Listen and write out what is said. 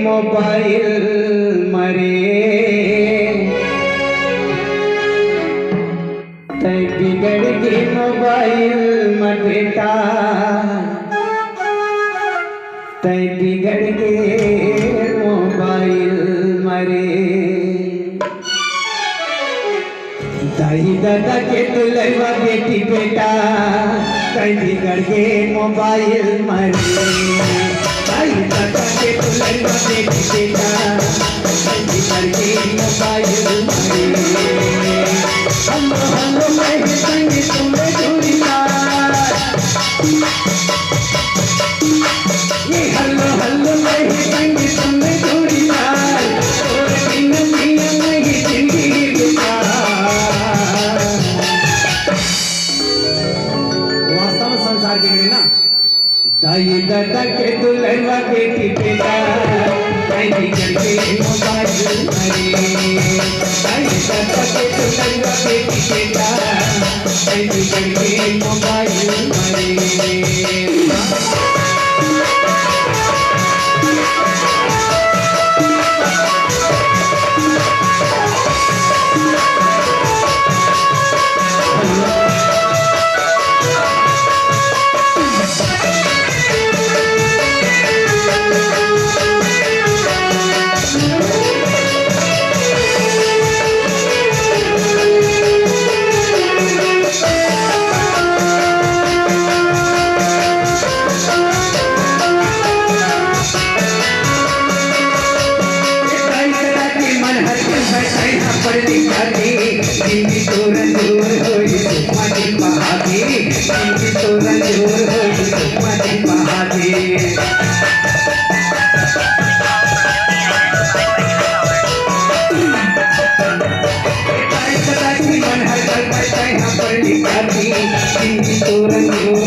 Mobile मरे तै बिगड़ के मोबाइल मरेटा तै बिगड़ के मोबाइल मरे दाई दादा के दुल्हवा बेटी बेटा तै बिगड़ के मोबाइल मरे दाई दादा के दुल्हवा बेटी बेटा तै बिगड़ के मोबाइल मरे हल्लो हल्लो मैं संग तुम्हें ढूंढता ये हल्लो हल्लो मैं संग तुम्हें ढूंढता और दिन दिन नहीं जिंदगी बिता वास्तव में संसार के लिए ना दाई दादा के दुल्हवा बेटी बेटा तै बिगड़ के मोबाइल मरे दाई दादा के दुल्हवा बेटी बेटा तै बिगड़ के मोबाइल मरे Thank you.